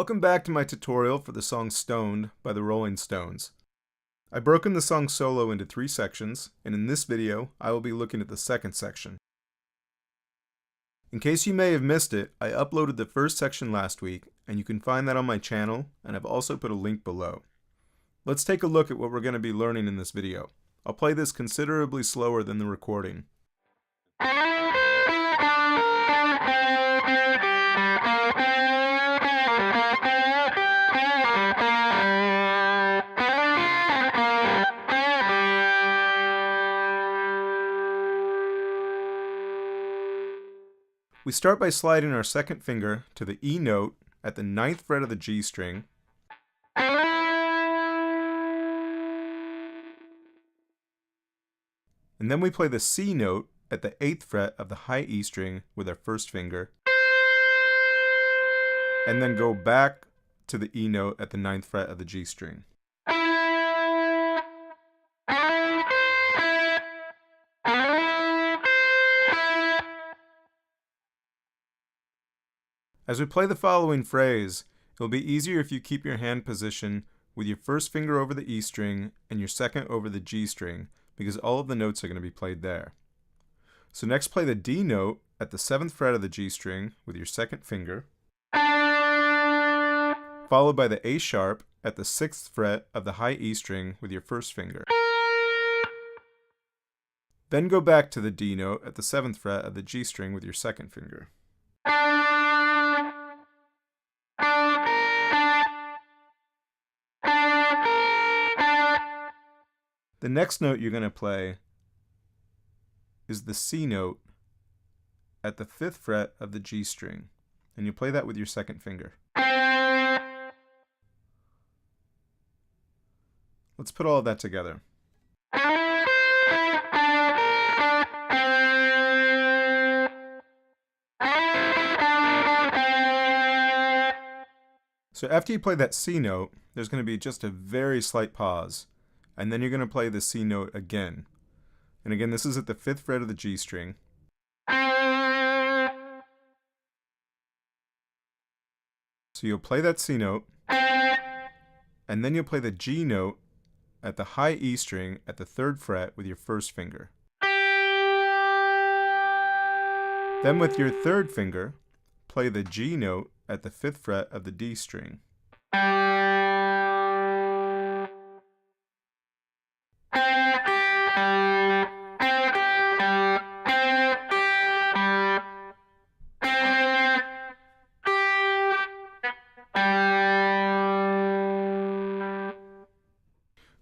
Welcome back to my tutorial for the song Stoned by the Rolling Stones. I've broken the song solo into 3 sections, and in this video, I will be looking at the second section. In case you may have missed it, I uploaded the first section last week, and you can find that on my channel, and I've also put a link below. Let's take a look at what we're going to be learning in this video. I'll play this considerably slower than the recording. We start by sliding our second finger to the E note at the 9th fret of the G string, and then we play the C note at the 8th fret of the high E string with our first finger, and then go back to the E note at the 9th fret of the G string. As we play the following phrase, it'll be easier if you keep your hand position with your first finger over the E string and your second over the G string, because all of the notes are going to be played there. So next play the D note at the 7th fret of the G string with your second finger, followed by the A sharp at the 6th fret of the high E string with your first finger. Then go back to the D note at the 7th fret of the G string with your second finger. The next note you're going to play is the C note at the 5th fret of the G string, and you play that with your second finger. Let's put all of that together. So after you play that C note, there's going to be just a very slight pause, and then you're going to play the C note again. And again, this is at the 5th fret of the G string. So you'll play that C note, and then you'll play the G note at the high E string at the 3rd fret with your first finger. Then with your third finger, play the G note at the 5th fret of the D string.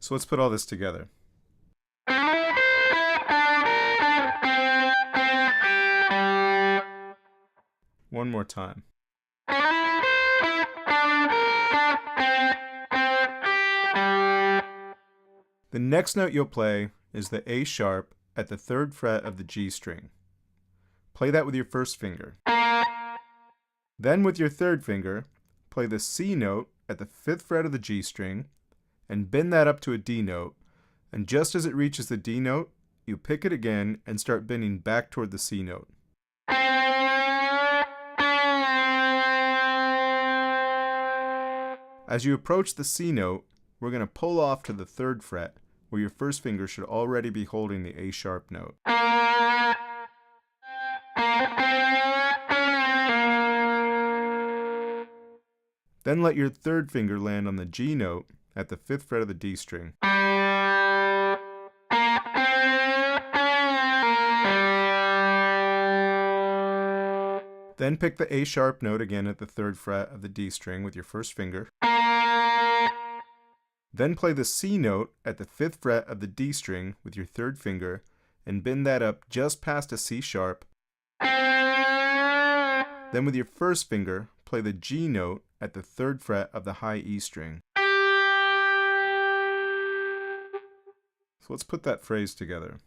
So let's put all this together. One more time. The next note you'll play is the A sharp at the 3rd fret of the G string. Play that with your first finger. Then with your third finger, play the C note at the 5th fret of the G string and bend that up to a D note, and just as it reaches the D note, you pick it again and start bending back toward the C note. As you approach the C note, we're going to pull off to the 3rd fret, where your first finger should already be holding the A sharp note. Then let your third finger land on the G note at the 5th fret of the D string. Then pick the A sharp note again at the 3rd fret of the D string with your first finger. Then play the C note at the 5th fret of the D string with your third finger and bend that up just past a C sharp. Then with your first finger, play the G note at the 3rd fret of the high E string. So let's put that phrase together.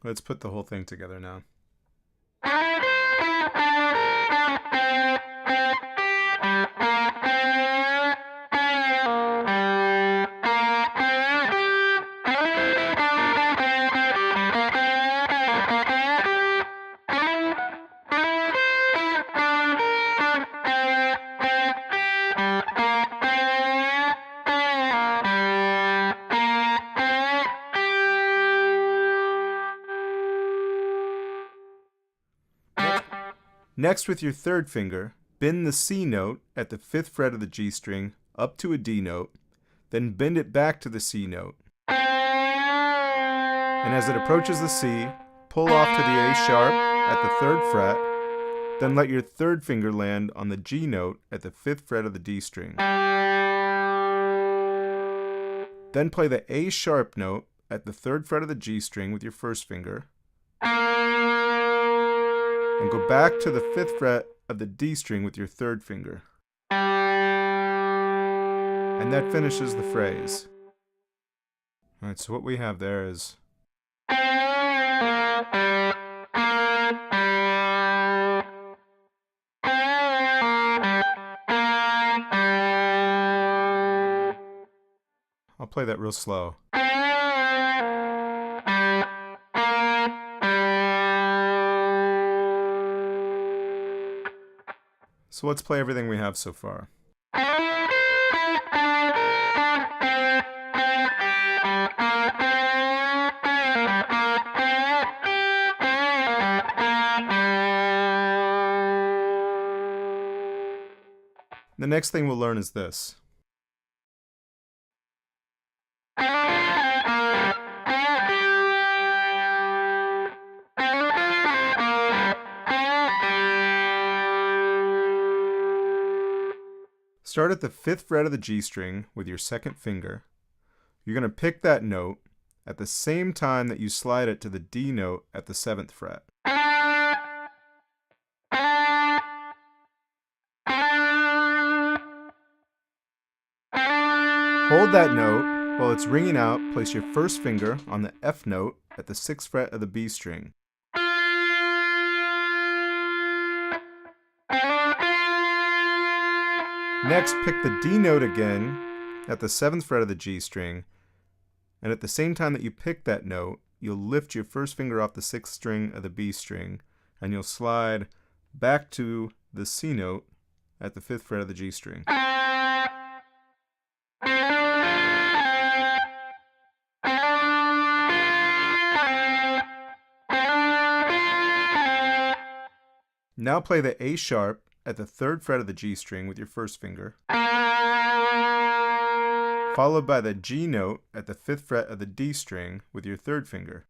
Let's put the whole thing together now. Next, with your third finger, bend the C note at the 5th fret of the G string up to a D note, then bend it back to the C note. And as it approaches the C, pull off to the A sharp at the 3rd fret, then let your third finger land on the G note at the 5th fret of the D string. Then play the A sharp note at the 3rd fret of the G string with your first finger, and go back to the 5th fret of the D string with your third finger. And that finishes the phrase. Alright, so what we have there is I'll play that real slow. So let's play everything we have so far. The next thing we'll learn is this. Start at the 5th fret of the G string with your second finger. You're going to pick that note at the same time that you slide it to the D note at the 7th fret. Hold that note while it's ringing out. Place your first finger on the F note at the 6th fret of the B string. Next, pick the D note again at the 7th fret of the G string, and at the same time that you pick that note, you'll lift your first finger off the 6th string of the B string, and you'll slide back to the C note at the 5th fret of the G string. Now play the A sharp at the 3rd fret of the G string with your first finger, followed by the G note at the 5th fret of the D string with your third finger.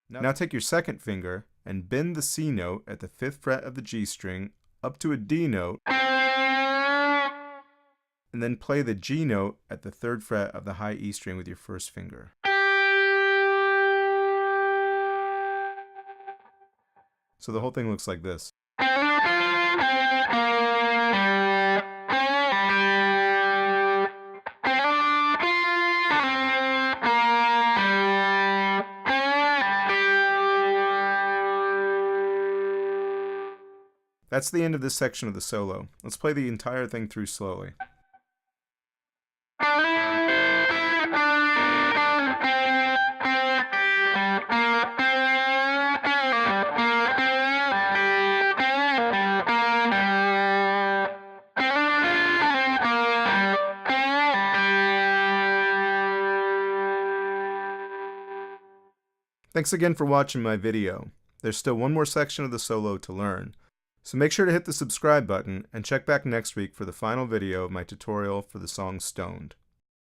Now take your second finger and bend the C note at the 5th fret of the G string up to a D note, and then play the G note at the 3rd fret of the high E string with your first finger. So the whole thing looks like this. That's the end of this section of the solo. Let's play the entire thing through slowly. Thanks again for watching my video. There's still one more section of the solo to learn, so make sure to hit the subscribe button and check back next week for the final video of my tutorial for the song Stoned.